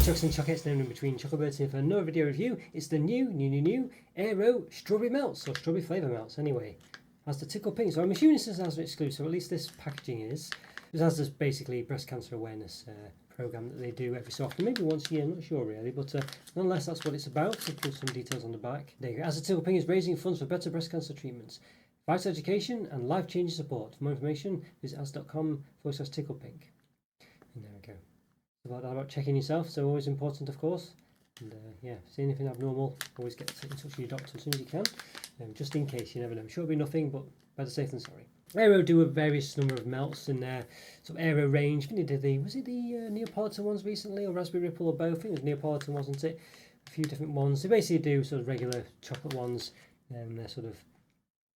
Chucks and Chockets named in between Chocobirds here for another video review. It's the new Aero Strawberry Melts, or Strawberry Flavour Melts anyway. Has the tickle pink, so I'm assuming this is an exclusive, or at least this packaging is. This has this basically breast cancer awareness program that they do every so often, maybe once a year, I'm not sure really, but nonetheless that's what it's about. So put some details on the back. There you go. As the tickle pink is raising funds for better breast cancer treatments, vital education and life-changing support. For more information, visit as.com/ticklepink. And there we go. About checking yourself, so always important of course. And yeah, see anything abnormal, always get in touch with your doctor as soon as you can, just in case, you never know. I'm sure it'll be nothing, but better safe than sorry. Aero do a various number of melts in their sort of Aero range. I think they did was it the Neapolitan ones recently, or Raspberry Ripple, or both? I think it was Neapolitan, wasn't it? A few different ones. They basically do sort of regular chocolate ones, and they're sort of,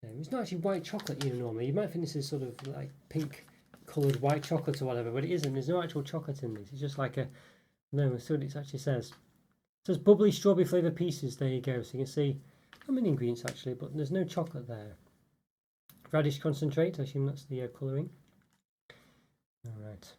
it's not actually white chocolate, normally. You might think this is sort of like pink coloured white chocolate or whatever, but it isn't. There's no actual chocolate in these. It's just like that's what it actually says. It says bubbly strawberry flavour pieces. There you go. So you can see how many ingredients actually, but there's no chocolate there. Radish concentrate, I assume that's the colouring. Alright,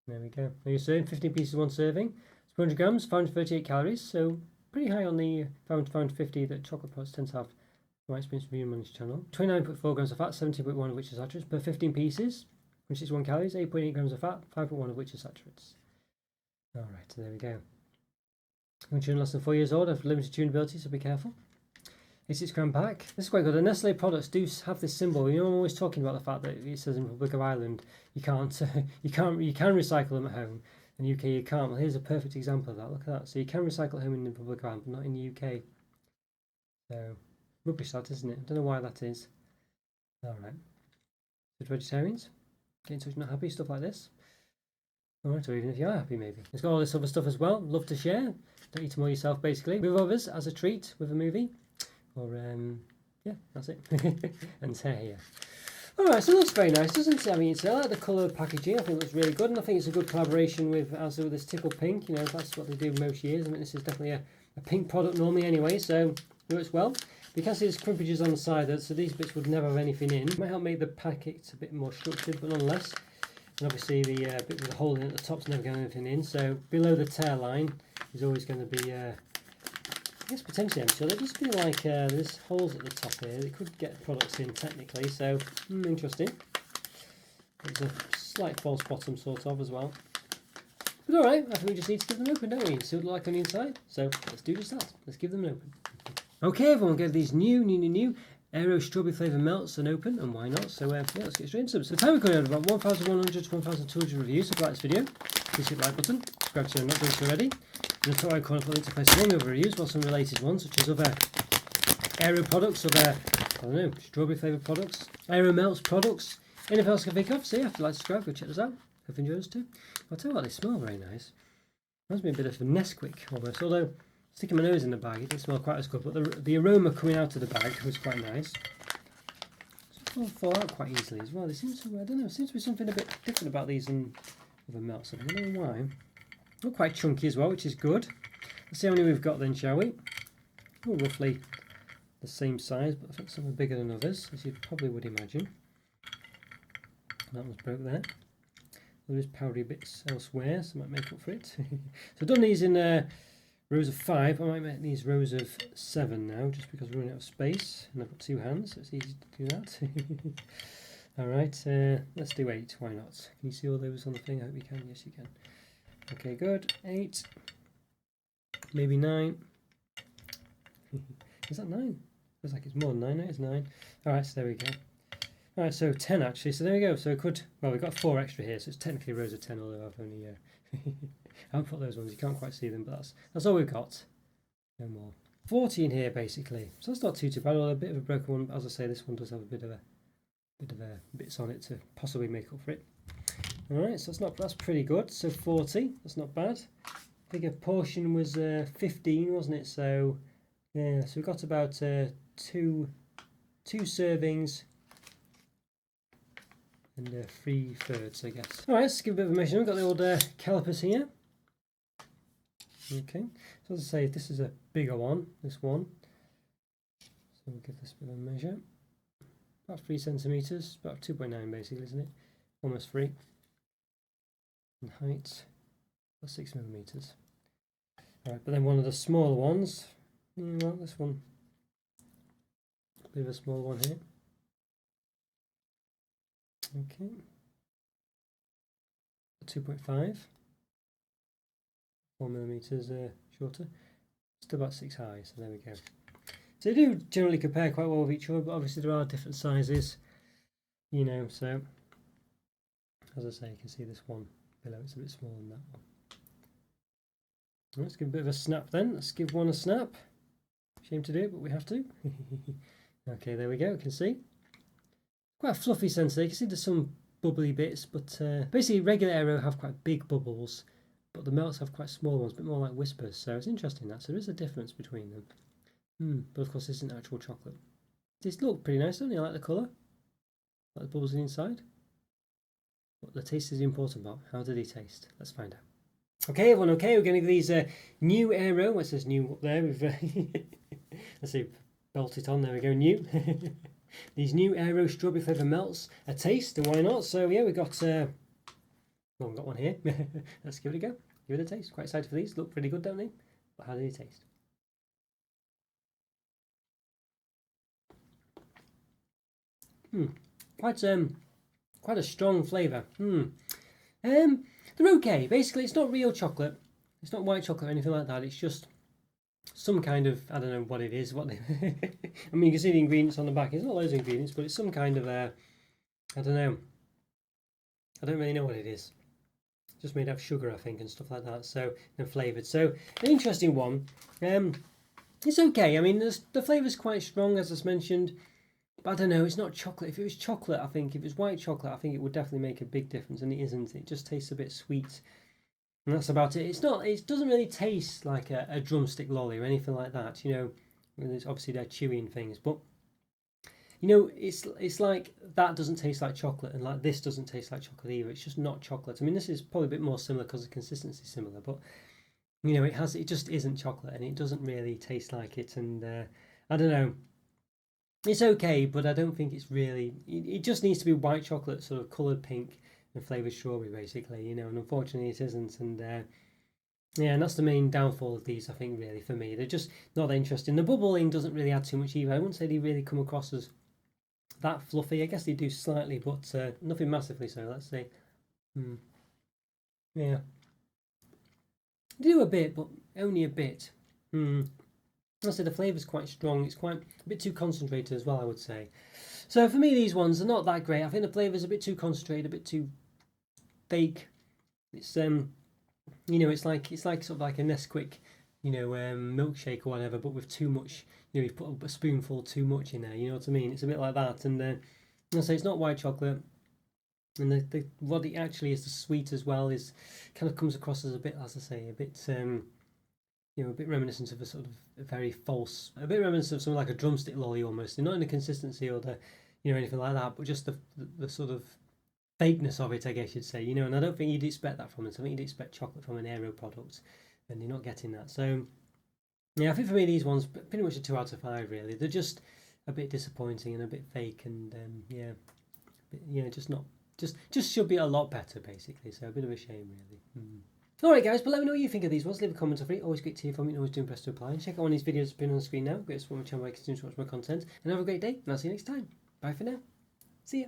there we go. Now you're serving 15 pieces, one serving. It's 400 grams, 538 calories, so pretty high on the 550 that chocolate products tend to have, from my experience reviewing on this channel. 29.4 grams of fat, 17.1 of which is saturates per 15 pieces, which is 1 calories, 8.8 grams of fat, 5.1 of which is saturates. Alright, so there we go. When children less than 4 years old have limited chewing ability, so be careful. 86 gram pack. This is quite good. The Nestle products do have this symbol. I'm always talking about the fact that it says in Republic of Ireland you can recycle them at home. In the UK you can't. Well, here's a perfect example of that. Look at that. So you can recycle at home in the Republic of Ireland, but not in the UK. So rubbish that, isn't it? I don't know why that is. Alright. Good vegetarians. Get in touch, not happy, stuff like this. Alright, or even if you are happy maybe. It's got all this other stuff as well. Love to share. Don't eat them all yourself basically. With others as a treat with a movie. Or yeah, that's it. And it's here. Alright, so it looks very nice, doesn't it? I mean, I like the colour of packaging. I think it looks really good, and I think it's a good collaboration with this tickle pink. That's what they do most years. I mean, this is definitely a pink product normally anyway, so it works well. You can see there's crimpages on the side, so these bits would never have anything in. It might help make the packet a bit more structured, but nonetheless. And obviously the bit with the hole in at the top's never going to have anything in. So below the tear line is always going to be I guess potentially empty. So there just be like there's holes at the top here. They could get products in technically, so interesting. There's a slight false bottom sort of as well. But alright, I think we just need to give them open, don't we? And see what they look like on the inside. So let's do just that. Let's give them an open. Okay, everyone, get these new Aero Strawberry Flavour Melts and open, and why not? So yeah, let's get straight into them. So the time we're going on about 1,100 to 1,200 reviews. So if you like this video, please hit the like button. Subscribe to the channel if not done so already. In the top right corner, put a link to place some other reviews, well, some related ones, such as other Aero products, other, strawberry flavoured products, Aero Melts products, anything else I can think of. So yeah, if you like to subscribe, go check this out. Hope you enjoy this too. I'll tell you what, they smell very nice. Reminds me a bit of a Nesquik almost, although sticking my nose in the bag, it didn't smell quite as good, but the aroma coming out of the bag was quite nice. So it fall out quite easily as well. They seem to, I don't know, there seems to be something a bit different about these than other melts. I don't know why. They're quite chunky as well, which is good. Let's see how many we've got then, shall we? Oh, roughly the same size, but I think some are bigger than others, as you probably would imagine. That one's broke there. There is powdery bits elsewhere, so I might make up for it. So I've done these in rows of 5. I might make these rows of 7 now, just because we're running out of space, and I've got 2 hands, so it's easy to do that. Alright, let's do 8, why not? Can you see all those on the thing? I hope you can, yes you can. Okay, good. 8. Maybe 9. Is that 9? Feels like it's more than 9. No, it's 9. Alright, so there we go. Alright, so 10 actually. So there we go. So it could, well, we've got 4 extra here, so it's technically rows of 10, although I've only, I haven't put those ones. You can't quite see them, but that's all we've got. No more. 14 here, basically. So that's not too bad. Although a bit of a broken one. As I say, this one does have a bit of bits on it to possibly make up for it. Alright, so that's pretty good. So 40, that's not bad. Bigger portion was 15, wasn't it? So yeah, so we got about 2 servings and 3/3, I guess. Alright, let's give a bit of a measure. We've got the old calipers here. Okay, so as I say, this is a bigger one, this one. So we'll give this a bit of a measure. About 3 centimetres, about 2.9 basically, isn't it? Almost 3. And height, about 6 millimetres. Right, but then one of the smaller ones, well, this one, a bit of a small one here. Okay, 2.5, 4mm shorter, still about 6 high, so there we go. So they do generally compare quite well with each other, but obviously there are different sizes, you know, so as I say, you can see this one below, it's a bit smaller than that one. Let's give a bit of a snap then. Let's give one a snap. Shame to do it, but we have to. Okay, there we go. You can see. Quite a fluffy sensor. You can see there's some bubbly bits, but basically regular Aero have quite big bubbles, but the Melts have quite small ones, a bit more like whispers. So it's interesting that. So there is a difference between them. But of course, this isn't actual chocolate. These look pretty nice, don't they? I like the colour. Like the bubbles inside. But the taste is the important part. How do they taste? Let's find out. Okay, everyone, okay, we're going to give these new Aero, it says new up there, we've, let's see, belt it on, there we go, new. These new Aero Strawberry Flavour Melts a taste, and why not? So yeah, we got, well, we've got one here. Let's give it a go, give it a taste. Quite excited for these, look pretty good, don't they? But how do they taste? Quite a strong flavour. They're okay. Basically, it's not real chocolate. It's not white chocolate or anything like that. It's just some kind of, I don't know what it is. What they I mean, you can see the ingredients on the back. It's not loads of ingredients, but it's some kind of, I don't know. I don't really know what it is. It's just made out of sugar, I think, and stuff like that. So, and flavoured. So, an interesting one. It's okay. I mean, the flavour's quite strong, as I mentioned. But I don't know, it's not chocolate. If it was chocolate, I think, if it was white chocolate, I think it would definitely make a big difference, and it isn't. It just tastes a bit sweet, and that's about it. It's not. It doesn't really taste like a drumstick lolly or anything like that. You know, there's obviously they're chewing things, but you know, it's like that doesn't taste like chocolate, and like this doesn't taste like chocolate either. It's just not chocolate. I mean, this is probably a bit more similar because the consistency is similar, but you know, it just isn't chocolate, and it doesn't really taste like it. And I don't know. It's okay, but I don't think it's really. It just needs to be white chocolate, sort of coloured pink and flavoured strawberry, basically, you know. And unfortunately, it isn't. And yeah, and that's the main downfall of these, I think, really, for me. They're just not that interesting. The bubbling doesn't really add too much either. I wouldn't say they really come across as that fluffy. I guess they do slightly, but nothing massively so. Let's see. Yeah, they do a bit, but only a bit. I say the flavour's quite strong. It's quite a bit too concentrated as well, I would say. So for me, these ones are not that great. I think the flavour's a bit too concentrated, a bit too fake. It's you know, it's like sort of like a Nesquik, you know, milkshake or whatever, but with too much. You know, you put a spoonful too much in there. You know what I mean? It's a bit like that. And I say it's not white chocolate. And what it actually is, the sweet as well, is kind of comes across as a bit, as I say, a bit. You know, a bit reminiscent of a sort of a very false, a bit reminiscent of something like a drumstick lolly almost. Not in the consistency or the, you know, anything like that, but just the sort of fakeness of it, I guess you'd say. You know, and I don't think you'd expect that from it. I think you'd expect chocolate from an Aero product, and you're not getting that. So, yeah, I think for me these ones pretty much a 2 out of 5. Really, they're just a bit disappointing and a bit fake, and yeah, just not, just should be a lot better basically. So a bit of a shame, really. Alright guys, but let me know what you think of these ones. Leave a comment or free. Always great to hear from you. Always doing best to reply. And check out one of these videos that's been on the screen now. Go to support my channel by continuing to watch my content. And have a great day. And I'll see you next time. Bye for now. See ya.